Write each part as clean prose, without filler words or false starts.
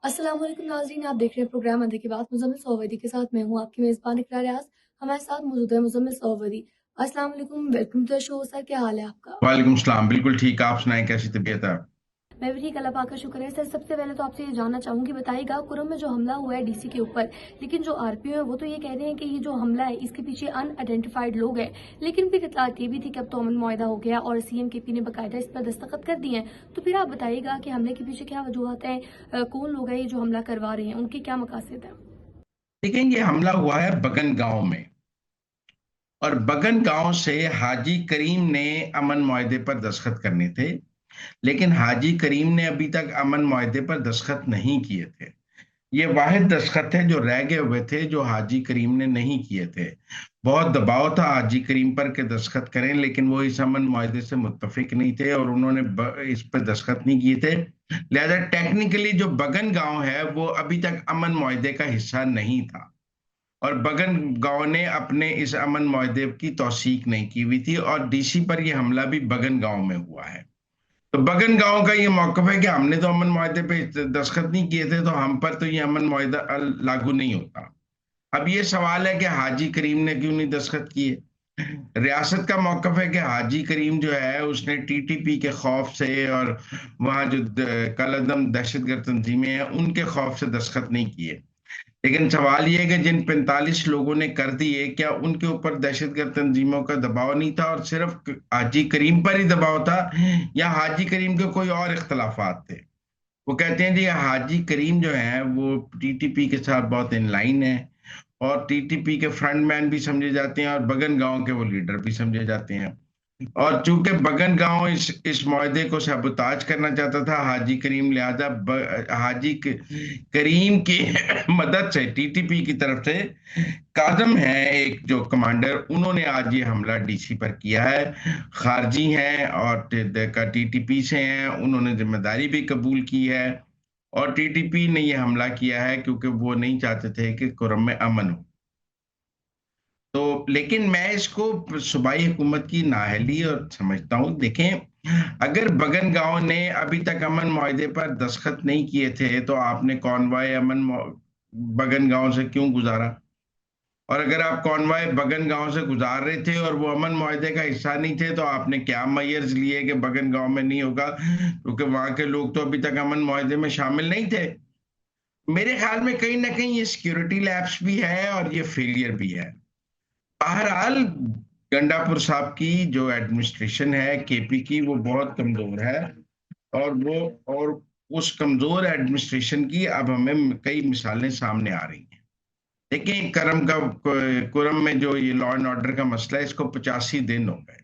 अस्सलाम वालेकुम नाज़रीन, आप देख रहे हैं प्रोग्राम अंधे की बात मुज़म्मिल सोवैदी के साथ। मैं हूँ आपकी मेज़बान इकरार रियाज़। हमारे साथ मौजूद है मुज़म्मिल सोवैदी। अस्सलाम वालेकुम, welcome to the show sir, क्या हाल है आपका? वालेकुम सलाम। बिल्कुल ठीक। आप सुनाएं, कैसी तबीयत है? मैं भी ठीक, अल्लाह पाक का शुक्र है। सर, सबसे पहले तो आपसे ये जानना चाहूँगी, बताइएगा कुरम में जो हमला हुआ है डीसी के ऊपर, लेकिन जो आरपीओ है वो तो ये कह रहे हैं कि ये जो हमला है इसके पीछे अनआइडेंटिफाइड लोग हैं। लेकिन फिर इत्तलात ये भी थी कि अब तो अमन मुआहिदा हो गया और सीएम केपी ने बाकायदा इस पर दस्तखत कर दिए हैं। तो फिर आप बताइएगा कि हमले के पीछे क्या वजूहत हैं, कौन लोग हैं ये जो हमला करवा रहे हैं, उनके क्या मकासद हैं? देखें, ये हमला हुआ है बगन गांव में। और बगन गांव से हाजी करीम ने अमन मुआहदे पर दस्तखत करने थे। लेकिन हाजी करीम ने अभी तक अमन मुआहदे पर दस्तखत नहीं किए थे। ये वाहिद दस्तखत है जो रह गए हुए थे, जो हाजी करीम ने नहीं किए थे। बहुत दबाव था हाजी करीम पर कि दस्तखत करें, लेकिन वो इस अमन मुआहदे से मुत्तफिक नहीं थे और उन्होंने इस पर दस्तखत नहीं किए थे। लिहाजा टेक्निकली जो बगन गांव है वो अभी तक अमन मुआहदे का हिस्सा नहीं था। और बगन गांव ने अपने इस अमन मुआहदे की तौसीक नहीं की हुई थी, और डीसी पर यह हमला भी बगन गांव में हुआ है। तो बगन गांव का ये मौकफ है कि हमने तो अमन मुआहदे पे दस्तखत नहीं किए थे, तो हम पर तो ये अमन मुआहदा लागू नहीं होता। अब ये सवाल है कि हाजी करीम ने क्यों नहीं दस्तखत किए। रियासत का मौकफ है कि हाजी करीम जो है उसने टीटीपी के खौफ से और वहां जो कलअदम दहशतगर्द तंजीमें हैं उनके खौफ से दस्तखत नहीं किए। लेकिन सवाल यह है कि जिन 45 लोगों ने कर दिए, क्या उनके ऊपर दहशतगर्द तंजीमों का दबाव नहीं था और सिर्फ हाजी करीम पर ही दबाव था, या हाजी करीम के कोई और इख्तलाफात थे? वो कहते हैं जी हाजी करीम जो है वो टीटीपी के साथ बहुत इन लाइन है, और टीटीपी के फ्रंटमैन भी समझे जाते हैं और बगन गांव के वो लीडर भी समझे जाते हैं। और चूंकि बगन गांव इस मुआहदे को सबूताज करना चाहता था हाजी करीम, लिहाजा करीम की मदद से टीटीपी की तरफ से काजम है एक जो कमांडर, उन्होंने आज ये हमला डीसी पर किया है। खारजी हैं और का टीटीपी से हैं, उन्होंने जिम्मेदारी भी कबूल की है। और टीटीपी ने ये हमला किया है क्योंकि वो नहीं चाहते थे कि कुरम में अमन हो। तो लेकिन मैं इसको सूबाई हुकूमत की नाअहली और समझता हूँ। देखें, अगर बगन गांव ने अभी तक अमन मुआहदे पर दस्तखत नहीं किए थे, तो आपने कॉन्वॉय बगन गांव से क्यों गुजारा? और अगर आप कॉन्वॉय बगन गांव से गुजार रहे थे और वो अमन मुआहदे का हिस्सा नहीं थे, तो आपने क्या मेजर्स लिए कि बगन गांव में नहीं होगा, क्योंकि वहां के लोग तो अभी तक अमन मुआहदे में शामिल नहीं थे। मेरे ख्याल में कहीं ना कहीं ये सिक्योरिटी लैप्स भी है और ये फेलियर भी है। बहरहाल, गंडापुर साहब की जो एडमिनिस्ट्रेशन है केपी की, वो बहुत कमजोर है। और वो और उस कमजोर एडमिनिस्ट्रेशन की अब हमें कई मिसालें सामने आ रही हैं। देखिए, कुरम में जो ये लॉ एंड ऑर्डर का मसला है, इसको 85 दिन हो गए।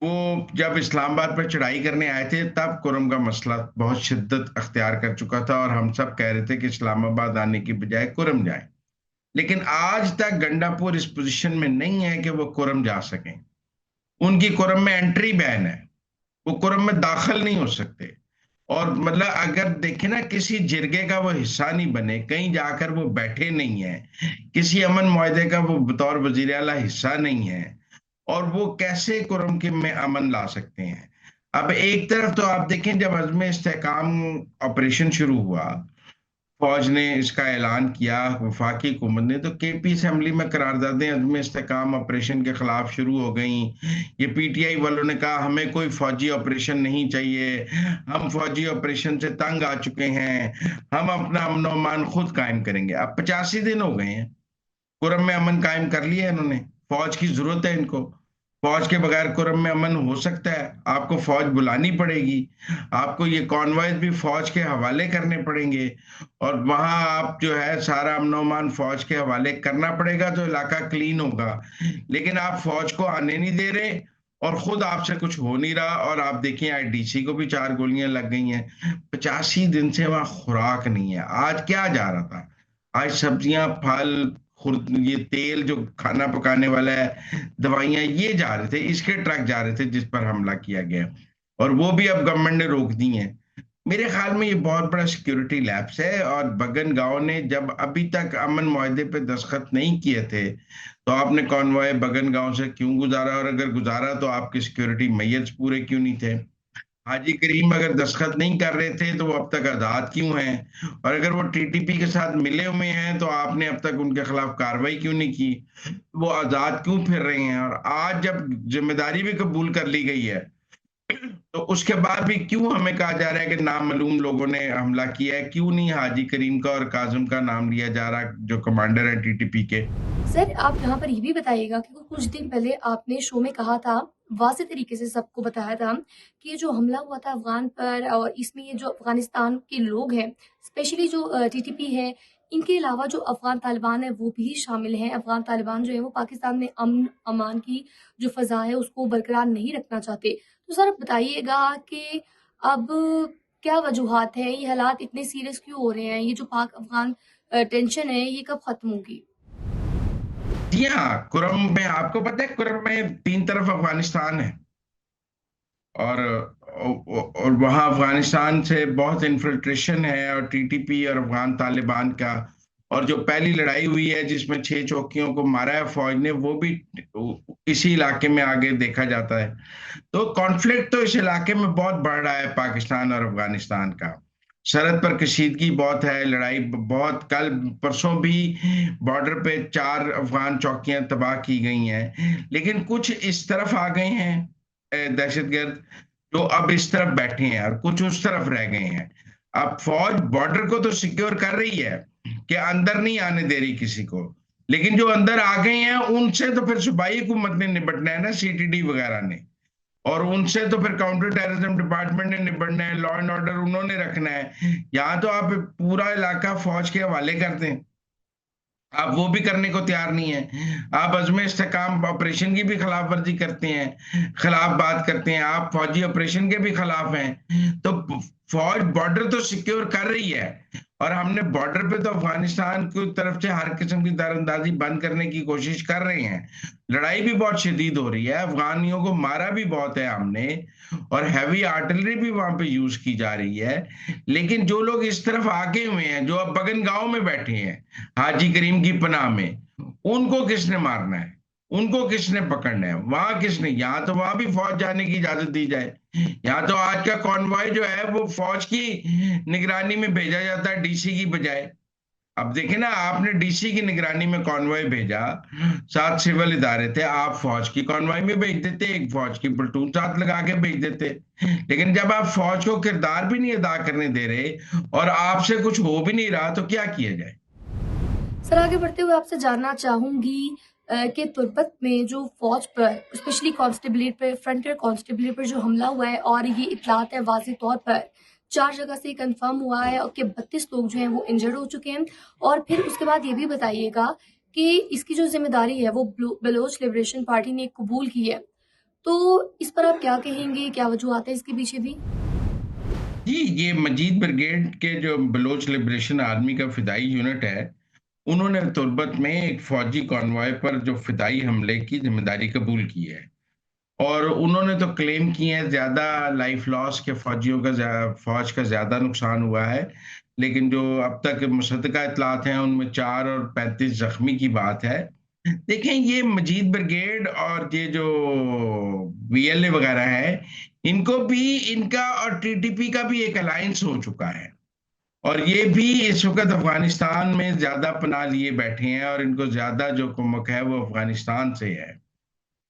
वो जब इस्लामाबाद पर चढ़ाई करने आए थे तब कुरम का मसला बहुत शिद्दत अख्तियार कर चुका था, और हम सब कह रहे थे कि इस्लामाबाद आने की बजाय कुरम जाए। लेकिन आज तक गंडापुर इस पोजीशन में नहीं है कि वो कुरम जा सकें। उनकी कुरम में एंट्री बैन है, वो कुरम में दाखिल नहीं हो सकते। और मतलब अगर देखें ना, किसी जिरगे का वो हिस्सा नहीं बने, कहीं जाकर वो बैठे नहीं है, किसी अमन मुआहदे का वो बतौर वजीर आला हिस्सा नहीं है, और वो कैसे कुरम के में अमन ला सकते हैं? अब एक तरफ तो आप देखें, जब अज़्म इस्तेहकाम ऑपरेशन शुरू हुआ, फौज ने इसका ऐलान किया, वफाकी हुकूमत ने, तो केपी असेंबली में करारदादें अज़्म इस्तेहकाम ऑपरेशन के खिलाफ शुरू हो गई। ये पीटीआई वालों ने कहा हमें कोई फौजी ऑपरेशन नहीं चाहिए, हम फौजी ऑपरेशन से तंग आ चुके हैं, हम अपना अमन और अमान खुद कायम करेंगे। अब 85 दिन हो गए हैं, कुरम में अमन कायम कर लिया है इन्होंने। फौज की जरूरत है इनको। फौज के बगैर कुरम में अमन हो सकता है? आपको फौज बुलानी पड़ेगी, आपको ये कॉन्वॉयज भी फौज के हवाले करने पड़ेंगे, और वहां आप जो है सारा अमन अमान फौज के हवाले करना पड़ेगा, तो इलाका क्लीन होगा। लेकिन आप फौज को आने नहीं दे रहे, और खुद आपसे कुछ हो नहीं रहा। और आप देखिए, आईडीसी को भी 4 गोलियां लग गई हैं। 85 दिन से वहां खुराक नहीं है। आज क्या जा रहा था? आज सब्जियां, फल, ये तेल जो खाना पकाने वाला है, दवाइयां, ये जा रहे थे, इसके ट्रक जा रहे थे जिस पर हमला किया गया, और वो भी अब गवर्नमेंट ने रोक दी है। मेरे ख्याल में ये बहुत बड़ा सिक्योरिटी लैप्स है। और बगन गांव ने जब अभी तक अमन मुआहदे पे दस्तखत नहीं किए थे, तो आपने कॉन्वॉय बगन गांव से क्यों गुजारा? और अगर गुजारा तो आपके सिक्योरिटी मेजर्स पूरे क्यों नहीं थे? हाजी करीम अगर दस्तखत नहीं कर रहे थे तो वो अब तक आजाद क्यों हैं? और अगर वो टीटीपी के साथ मिले हुए हैं तो आपने अब तक उनके खिलाफ कार्रवाई क्यों नहीं की? वो आजाद क्यों फिर रहे हैं? और आज जब जिम्मेदारी भी कबूल कर ली गई है तो उसके बाद भी क्यों हमें कहा जा रहा है कि नामालूम लोगों ने हमला किया है? क्यों नहीं हाजी करीम का और काजिम का नाम लिया जा रहा, जो कमांडर है टीटीपी के? सर, आप यहाँ पर ये भी बताइएगा कि कुछ दिन पहले आपने शो में कहा था, वाज़ेह तरीके से सबको बताया था कि ये जो हमला हुआ था अफ़गान पर और इसमें ये जो अफ़गानिस्तान के लोग हैं, स्पेशली जो टीटीपी है, इनके अलावा जो अफ़गान तालिबान है वो भी शामिल हैं। अफ़गान तालिबान जो है वो पाकिस्तान में अमन-अमान की जो फ़ज़ा है उसको बरकरार नहीं रखना चाहते। तो सर आप बताइएगा कि अब क्या वजूहात हैं? ये हालात इतने सीरियस क्यों हो रहे हैं? ये जो पाक-अफ़गान टेंशन है ये कब ख़त्म होगी? जी हाँ, कुरम में आपको पता है कुरम में 3 तरफ अफ़गानिस्तान है और और वहाँ अफ़गानिस्तान से बहुत इन्फिल्ट्रेशन है और टीटीपी और अफ़गान तालिबान का। और जो पहली लड़ाई हुई है जिसमें 6 चौकियों को मारा है फ़ौज ने, वो भी इसी इलाके में आगे देखा जाता है। तो कॉन्फ्लिक्ट तो इस इलाके में बहुत बढ़ रहा है पाकिस्तान और अफ़गानिस्तान का। सरहद पर कशीदगी बहुत है, लड़ाई बहुत, कल परसों भी बॉर्डर पे 4 अफ़गान चौकियां तबाह की गई हैं। लेकिन कुछ इस तरफ आ गए हैं दहशतगर्द, जो अब इस तरफ बैठे हैं और कुछ उस तरफ रह गए हैं। अब फौज बॉर्डर को तो सिक्योर कर रही है कि अंदर नहीं आने दे रही किसी को, लेकिन जो अंदर आ गए हैं उनसे तो फिर सूबाई हुकूमत ने निपटना है ना, सीटीडी वगैरह ने। और उनसे तो फिर काउंटर टेररिज्म डिपार्टमेंट ने निपटना है, लॉ एंड ऑर्डर उन्होंने रखना है। यहाँ तो आप पूरा इलाका फौज के हवाले कर दें, आप वो भी करने को तैयार नहीं है। आप अज़्म इस्तेकाम ऑपरेशन की भी खिलाफ वर्जी करते हैं, खिलाफ बात करते हैं, आप फौजी ऑपरेशन के भी खिलाफ हैं। तो फौज बॉर्डर तो सिक्योर कर रही है और हमने बॉर्डर पे तो अफगानिस्तान की तरफ से हर किस्म की दरअंदाजी बंद करने की कोशिश कर रहे हैं। लड़ाई भी बहुत शदीद हो रही है, अफगानियों को मारा भी बहुत है हमने और हैवी आर्टिलरी भी वहां पे यूज की जा रही है। लेकिन जो लोग इस तरफ आगे हुए हैं, जो अब बगन गांव में बैठे हैं हाजी करीम की पनाह में, उनको किसने मारना है? उनको किसने पकड़ना है? वहां किसने? यहाँ तो वहां भी फौज जाने की इजाजत दी जाए। यहाँ तो आज का कॉन्वॉय जो है वो फौज की निगरानी में भेजा जाता है, डीसी की बजाय। अब देखे ना, आपने डीसी की निगरानी में कॉन्वॉय भेजा, 7 सिविल इदारे थे, आप फौज की कॉन्वॉय में भेज देते, एक फौज की प्लेटून साथ लगा के भेज देते। लेकिन जब आप फौज को किरदार भी नहीं अदा करने दे रहे और आपसे कुछ हो भी नहीं रहा, तो क्या किया जाए? सर आगे बढ़ते हुए आपसे जानना चाहूंगी कि तुर्बत में जो फौज पर स्पेशली कांस्टेबलेट पर फ्रंटियर कांस्टेबलेट पर जो हमला हुआ है और ये इतलात है वाज़ेह तौर पर 4 जगह से कंफर्म हुआ है और कि 32 लोग जो हैं वो इंजर्ड हो चुके हैं। और फिर उसके बाद ये भी बताइएगा कि इसकी जो जिम्मेदारी है वो बलोच लिबरेशन पार्टी ने कबूल की है। तो इस पर आप क्या कहेंगे, क्या वजूहत है इसके पीछे भी? जी, ये मजीद ब्रिगेड के जो बलोच लिबरेशन आर्मी का फिदाई यूनिट है, उन्होंने तुर्बत में एक फौजी कॉन्वॉय पर जो फिदाई हमले की जिम्मेदारी कबूल की है। और उन्होंने तो क्लेम किए हैं ज्यादा लाइफ लॉस के, फौजियों का फौज का ज्यादा नुकसान हुआ है। लेकिन जो अब तक मुसद्दका इतलात हैं उनमें 4 और 35 जख्मी की बात है। देखें, ये मजीद ब्रिगेड और ये जो बीएलए वगैरह है, इनको भी, इनका और टीटीपी का भी एक अलायंस हो चुका है और ये भी इस वक्त अफगानिस्तान में ज्यादा पनाह लिए बैठे हैं और इनको ज्यादा जो कुमक है वो अफगानिस्तान से है।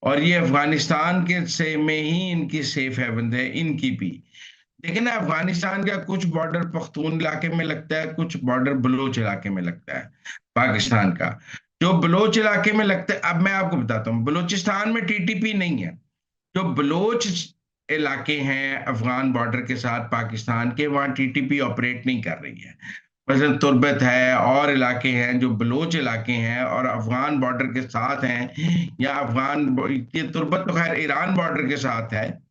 और ये अफगानिस्तान के से में ही इनकी सेफ हेवन है, इनकी भी। देखिए ना, अफगानिस्तान का कुछ बॉर्डर पख्तून इलाके में लगता है, कुछ बॉर्डर बलोच इलाके में लगता है पाकिस्तान का। जो बलोच इलाके में लगता है, अब मैं आपको बताता हूँ, बलोचिस्तान में टीटीपी नहीं है। जो बलोच इलाके हैं अफगान बॉर्डर के साथ पाकिस्तान के, वहां टीटीपी ऑपरेट नहीं कर रही है। मसलन तुर्बत है और इलाके हैं जो बलोच इलाके हैं और अफगान बॉर्डर के साथ हैं, या ये तुर्बत तो खैर ईरान बॉर्डर के साथ है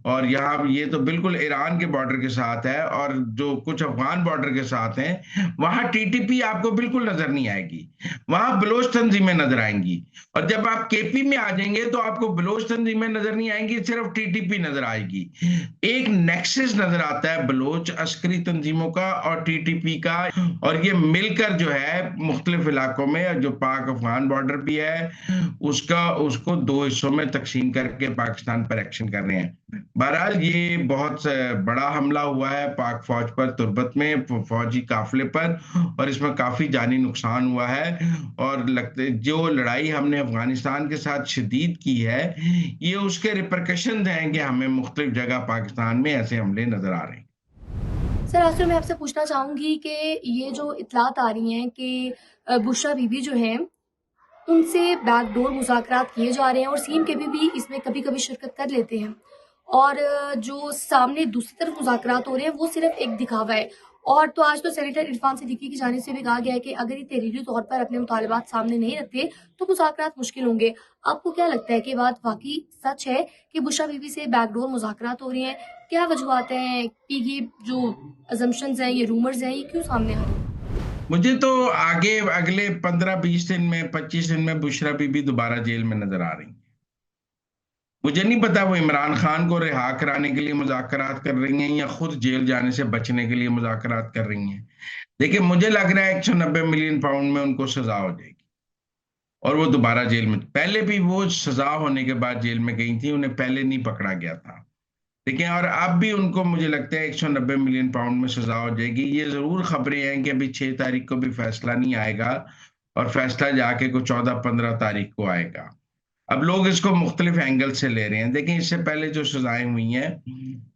और यहाँ ये तो बिल्कुल ईरान के बॉर्डर के साथ है। और जो कुछ अफगान बॉर्डर के साथ हैं, वहां टीटीपी आपको बिल्कुल नजर नहीं आएगी, वहां बलोच तंजीमें नजर आएंगी। और जब आप केपी में आ जाएंगे तो आपको बलोच तंजीमें नजर नहीं आएंगी, सिर्फ टीटीपी नजर आएगी। एक नेक्सस नजर आता है बलोच अस्करी तंजीमों का और टीटीपी का, और ये मिलकर जो है मुख्तलिफ इलाकों में, जो पाक अफगान बॉर्डर भी है उसका, उसको 2 हिस्सों में तकसीम करके पाकिस्तान पर एक्शन कर रहे हैं। बहरहाल ये बहुत बड़ा हमला हुआ है पाक फौज पर, तुर्बत में फौजी काफिले पर, और इसमें काफी जानी नुकसान हुआ है। और लगते जो लड़ाई हमने अफगानिस्तान के साथ शदीद की है, ये उसके रिpercussions हैं कि हमें मुख्तलिफ जगह पाकिस्तान में ऐसे हमले नजर आ रहे हैं। सर आखिर मैं आपसे पूछना चाहूंगी कि ये जो इतलात आ रही हैं कि बुशरा बीबी जो हैं उनसे बैकडोर मुज़ाकरात किए जा रहे हैं और सीम के भी इसमें कभी-कभी शिरकत कर लेते हैं। और जो सामने दूसरी तरफ मुज़ाकरात हो रहे हैं वो सिर्फ एक दिखावा है। और तो आज तो सेनेटर इरफान सिद्दीकी की जानिब से भी कहा गया है कि अगर ये तहरीरी तौर पर अपने मुतालबात सामने नहीं रखते तो मुज़ाकरात मुश्किल होंगे। आपको क्या लगता है कि बात वाक़ई सच है कि बुशरा बीबी से बैकडोर मुज़ाकरात हो रही हैं? क्या वजूहात हैं कि ये जो असम्पशन्स हैं, ये रूमर्स हैं, ये क्यों सामने आ रही हैं? मुझे तो आगे अगले 15-20 दिन में, 25 दिन में बुशरा बीबी दोबारा जेल में नजर आ रही हैं। मुझे नहीं पता वो इमरान खान को रिहा कराने के लिए मुज़ाकरात कर रही हैं या खुद जेल जाने से बचने के लिए मुज़ाकरात कर रही हैं। देखिए, मुझे लग रहा है 190 मिलियन पाउंड में उनको सजा हो जाएगी और वो दोबारा जेल में, पहले भी वो सजा होने के बाद जेल में गई थी, उन्हें पहले नहीं पकड़ा गया था। देखिए, और अब भी उनको मुझे लगता है 190 मिलियन पाउंड में सजा हो जाएगी। ये जरूर खबरें हैं कि अभी 6 तारीख को भी फैसला नहीं आएगा और फैसला जाके को 14-15 तारीख को आएगा। अब लोग इसको मुख्तलिफ एंगल से ले रहे हैं। देखिए, इससे पहले जो सजाएं हुई हैं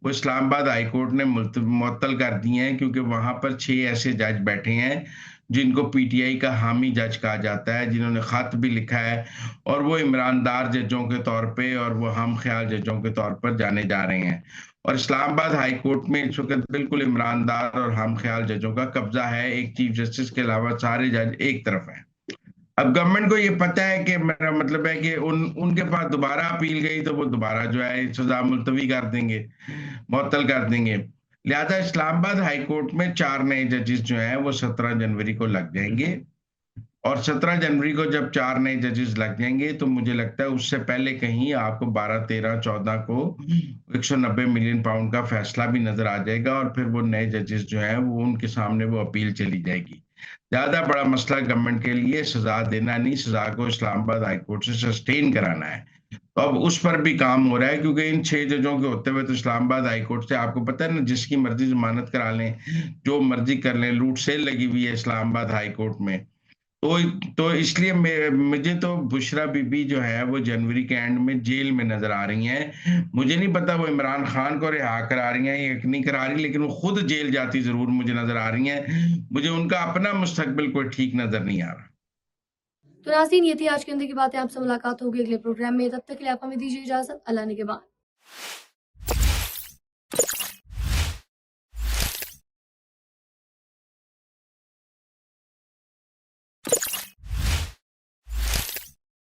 वो इस्लामाबाद हाई कोर्ट ने मुअत्तल कर दी हैं, क्योंकि वहां पर 6 ऐसे जज बैठे हैं जिनको पीटीआई का हामी जज कहा जाता है, जिन्होंने खत भी लिखा है, और वो ईमानदार जजों के तौर पे और वो हम ख्याल जजों के तौर पर जाने जा रहे हैं। और इस्लामाबाद हाई कोर्ट में इस वक्त बिल्कुल ईमानदार और हम ख्याल जजों का कब्जा है। एक चीफ जस्टिस के अलावा सारे जज एक तरफ हैं। अब गवर्नमेंट को ये पता है कि मेरा मतलब है कि उनके पास दोबारा अपील गई तो वो दोबारा जो है सजा मुलतवी कर देंगे, मुअत्तल कर देंगे। लिहाजा इस्लामाबाद हाई कोर्ट में 4 नए जजेस जो हैं वो 17 जनवरी को लग जाएंगे, और 17 जनवरी को जब 4 नए जजेस लग जाएंगे तो मुझे लगता है उससे पहले कहीं आपको 12, 13, 14 को 190 मिलियन पाउंड का फैसला भी नजर आ जाएगा, और फिर वो नए जजेस जो हैं वो उनके सामने वो अपील चली जाएगी। ज्यादा बड़ा मसला गवर्नमेंट के लिए सजा देना नहीं, सजा को इस्लामाबाद हाईकोर्ट से सस्टेन कराना है। तो अब उस पर भी काम हो रहा है, क्योंकि इन 6 जजों के होते हुए तो इस्लामाबाद हाईकोर्ट से आपको पता है ना, जिसकी मर्जी जमानत करा लें, जो मर्जी कर लें, लूट सेल लगी हुई है इस्लामाबाद हाईकोर्ट में। तो इसलिए मुझे तो बुशरा बीबी जो है वो जनवरी के एंड में जेल में नजर आ रही हैं। मुझे नहीं पता वो इमरान खान को रिहा करा रही हैं या नहीं करा रही, लेकिन वो खुद जेल जाती जरूर मुझे नजर आ रही हैं। मुझे उनका अपना मुस्तकबिल कोई ठीक नजर नहीं आ रहा। तो नाज़रीन ये थी आज के अंदर की बातें। आपसे मुलाकात होगी अगले प्रोग्राम में। तब तक के लिए आप हमें दीजिए इजाज़त। अल्लाह ने के बाद।